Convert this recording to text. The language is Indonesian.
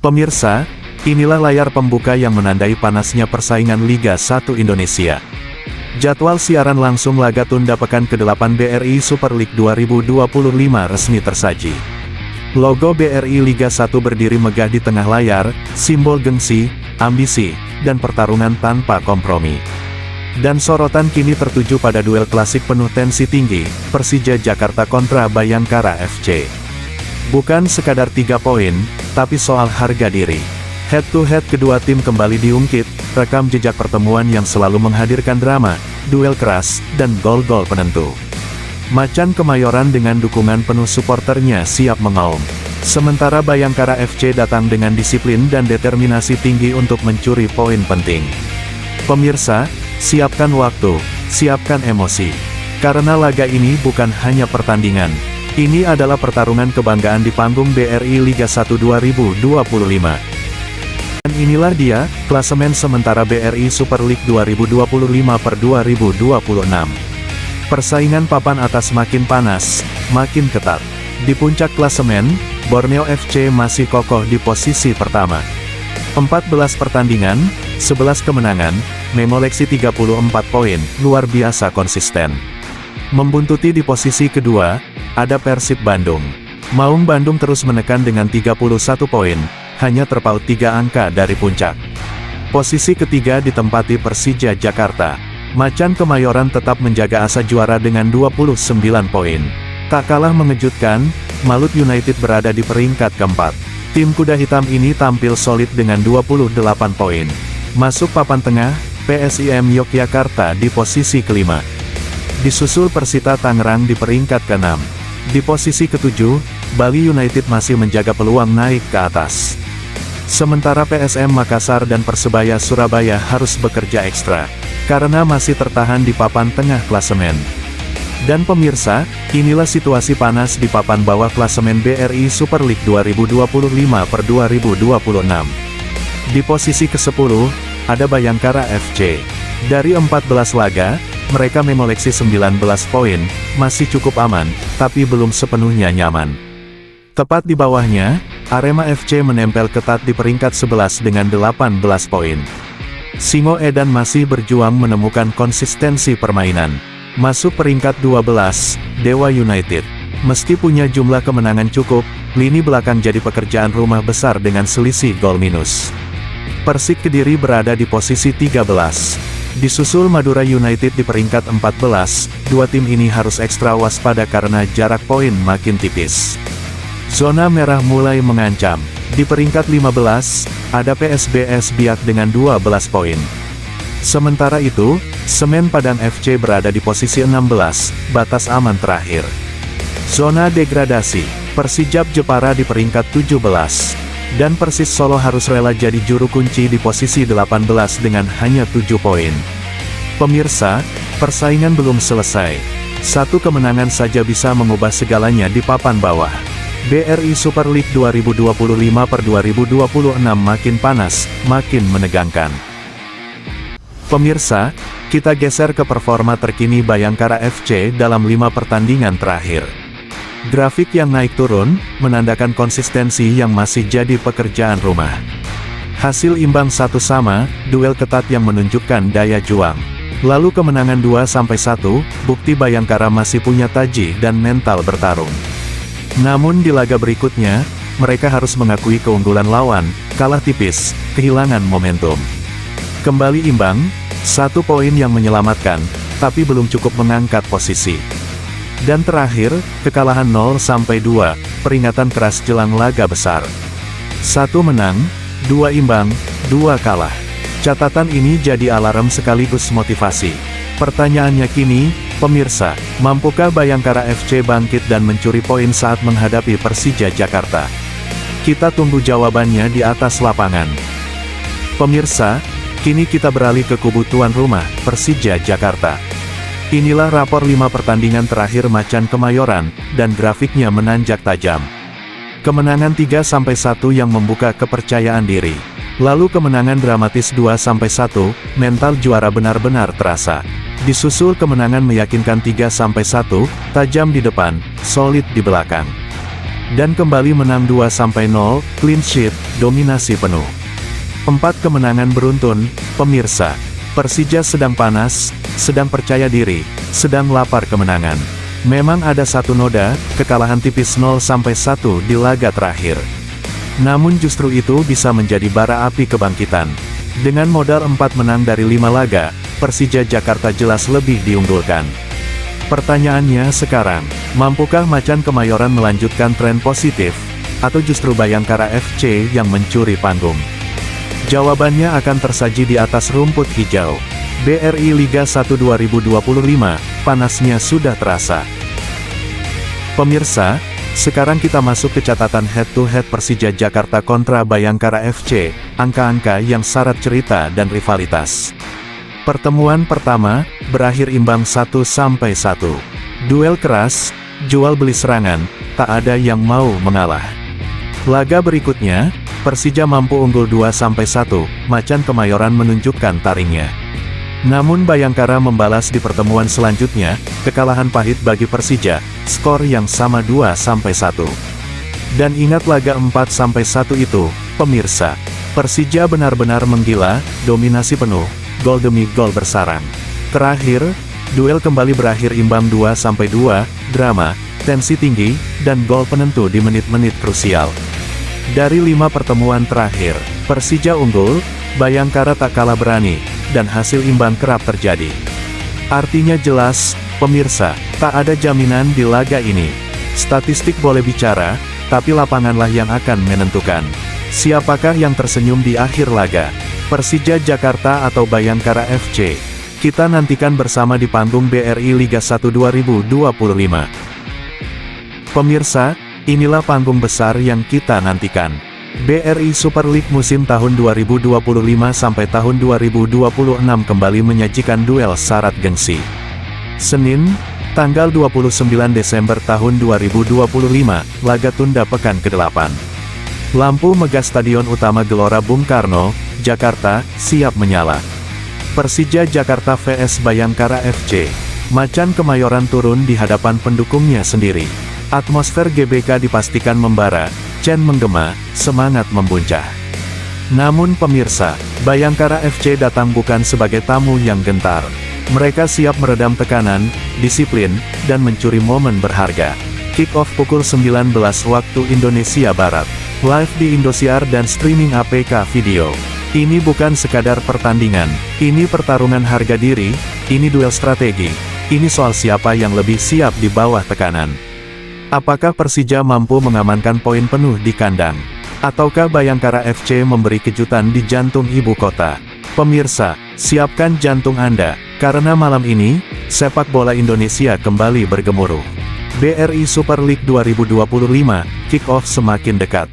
Pemirsa, inilah layar pembuka yang menandai panasnya persaingan Liga 1 Indonesia. Jadwal siaran langsung laga tunda pekan ke-8 BRI Super League 2025 resmi tersaji. Logo BRI Liga 1 berdiri megah di tengah layar, simbol gengsi, ambisi, dan pertarungan tanpa kompromi. Dan sorotan kini tertuju pada duel klasik penuh tensi tinggi, Persija Jakarta kontra Bayangkara FC. Bukan sekadar 3 poin, tapi soal harga diri. Head-to-head kedua tim kembali diungkit, rekam jejak pertemuan yang selalu menghadirkan drama, duel keras, dan gol-gol penentu. Macan Kemayoran dengan dukungan penuh supporternya siap mengaum. Sementara Bayangkara FC datang dengan disiplin dan determinasi tinggi untuk mencuri poin penting. Pemirsa, siapkan waktu, siapkan emosi. Karena laga ini bukan hanya pertandingan. Ini adalah pertarungan kebanggaan di panggung BRI Liga 1 2025. Dan inilah dia, klasemen sementara BRI Super League 2025/2026. Persaingan papan atas makin panas, makin ketat. Di puncak klasemen, Borneo FC masih kokoh di posisi pertama. 14 pertandingan, 11 kemenangan, mengoleksi 34 poin, luar biasa konsisten. Membuntuti di posisi kedua, ada Persib Bandung. Maung Bandung terus menekan dengan 31 poin, hanya terpaut 3 angka dari puncak. Posisi ketiga ditempati Persija Jakarta. Macan Kemayoran tetap menjaga asa juara dengan 29 poin. Tak kalah mengejutkan, Malut United berada di peringkat keempat. Tim kuda hitam ini tampil solid dengan 28 poin. Masuk papan tengah, PSIM Yogyakarta di posisi kelima. Disusul Persita Tangerang di peringkat ke-6. Di posisi ke-7, Bali United masih menjaga peluang naik ke atas. Sementara PSM Makassar dan Persebaya Surabaya harus bekerja ekstra, karena masih tertahan di papan tengah klasemen. Dan pemirsa, inilah situasi panas di papan bawah klasemen BRI Super League 2025/2026. Di posisi ke-10, ada Bayangkara FC. Dari 14 laga, mereka mengoleksi 19 poin, masih cukup aman, tapi belum sepenuhnya nyaman. Tepat di bawahnya, Arema FC menempel ketat di peringkat 11 dengan 18 poin. Singo Edan masih berjuang menemukan konsistensi permainan. Masuk peringkat 12, Dewa United. Meski punya jumlah kemenangan cukup, lini belakang jadi pekerjaan rumah besar dengan selisih gol minus. Persik Kediri berada di posisi 13. Disusul Madura United di peringkat 14, dua tim ini harus ekstra waspada karena jarak poin makin tipis. Zona merah mulai mengancam. Di peringkat 15, ada PSBS Biak dengan 12 poin. Sementara itu, Semen Padang FC berada di posisi 16, batas aman terakhir. Zona degradasi, Persijap Jepara di peringkat 17. Dan Persis Solo harus rela jadi juru kunci di posisi 18 dengan hanya 7 poin. Pemirsa, persaingan belum selesai. Satu kemenangan saja bisa mengubah segalanya di papan bawah. BRI Super League 2025/2026 makin panas, makin menegangkan. Pemirsa, kita geser ke performa terkini Bayangkara FC dalam 5 pertandingan terakhir. Grafik yang naik turun, menandakan konsistensi yang masih jadi pekerjaan rumah. Hasil imbang 1-1, duel ketat yang menunjukkan daya juang. Lalu kemenangan 2-1, bukti Bayangkara masih punya taji dan mental bertarung. Namun di laga berikutnya, mereka harus mengakui keunggulan lawan, kalah tipis, kehilangan momentum. Kembali imbang, 1 poin yang menyelamatkan, tapi belum cukup mengangkat posisi. Dan terakhir, kekalahan 0-2, peringatan keras jelang laga besar. 1 menang, 2 imbang, 2 kalah. Catatan ini jadi alarm sekaligus motivasi. Pertanyaannya kini, pemirsa, mampukah Bayangkara FC bangkit dan mencuri poin saat menghadapi Persija Jakarta? Kita tunggu jawabannya di atas lapangan. Pemirsa, kini kita beralih ke kubu tuan rumah, Persija Jakarta. Inilah rapor 5 pertandingan terakhir Macan Kemayoran, dan grafiknya menanjak tajam. Kemenangan 3-1 yang membuka kepercayaan diri. Lalu kemenangan dramatis 2-1, mental juara benar-benar terasa. Disusul kemenangan meyakinkan 3-1, tajam di depan, solid di belakang. dan kembali menang 2-0, clean sheet, dominasi penuh. 4 kemenangan beruntun, pemirsa. Persija sedang panas, sedang percaya diri, sedang lapar kemenangan. Memang ada satu noda, kekalahan tipis 0-1 di laga terakhir. Namun justru itu bisa menjadi bara api kebangkitan. Dengan modal 4 menang dari 5 laga, Persija Jakarta jelas lebih diunggulkan. Pertanyaannya sekarang, mampukah Macan Kemayoran melanjutkan tren positif, atau justru Bayangkara FC yang mencuri panggung? Jawabannya akan tersaji di atas rumput hijau. BRI Liga 1 2025, panasnya sudah terasa. Pemirsa, sekarang kita masuk ke catatan head-to-head Persija Jakarta kontra Bayangkara FC, angka-angka yang syarat cerita dan rivalitas. Pertemuan pertama, berakhir imbang 1-1. Duel keras, jual beli serangan, tak ada yang mau mengalah. Laga berikutnya, Persija mampu unggul 2-1, Macan Kemayoran menunjukkan taringnya. Namun Bayangkara membalas di pertemuan selanjutnya, kekalahan pahit bagi Persija, skor yang sama 2-1. Dan ingat laga 4-1 itu, pemirsa, Persija benar-benar menggila, dominasi penuh, gol demi gol bersarang. Terakhir, duel kembali berakhir imbang 2-2, drama, tensi tinggi, dan gol penentu di menit-menit krusial. Dari 5 pertemuan terakhir, Persija unggul, Bayangkara tak kalah berani, dan hasil imbang kerap terjadi. Artinya jelas, pemirsa, tak ada jaminan di laga ini. Statistik boleh bicara, tapi lapanganlah yang akan menentukan. Siapakah yang tersenyum di akhir laga? Persija Jakarta atau Bayangkara FC? Kita nantikan bersama di panggung BRI Liga 1 2025. Pemirsa, inilah panggung besar yang kita nantikan. BRI Super League musim tahun 2025 sampai tahun 2026 kembali menyajikan duel syarat gengsi. Senin, tanggal 29 Desember tahun 2025, laga tunda pekan ke-8. Lampu megah Stadion Utama Gelora Bung Karno, Jakarta, siap menyala. Persija Jakarta vs Bayangkara FC. Macan Kemayoran turun di hadapan pendukungnya sendiri. Atmosfer GBK dipastikan membara, Chen menggema, semangat membuncah. Namun pemirsa, Bayangkara FC datang bukan sebagai tamu yang gentar. Mereka siap meredam tekanan, disiplin, dan mencuri momen berharga. Kick-off pukul 19 waktu Indonesia Barat. Live di Indosiar dan streaming APK Video. Ini bukan sekadar pertandingan, ini pertarungan harga diri, ini duel strategi, ini soal siapa yang lebih siap di bawah tekanan. Apakah Persija mampu mengamankan poin penuh di kandang? Ataukah Bayangkara FC memberi kejutan di jantung ibu kota? Pemirsa, siapkan jantung Anda, karena malam ini, sepak bola Indonesia kembali bergemuruh. BRI Super League 2025, kick-off semakin dekat.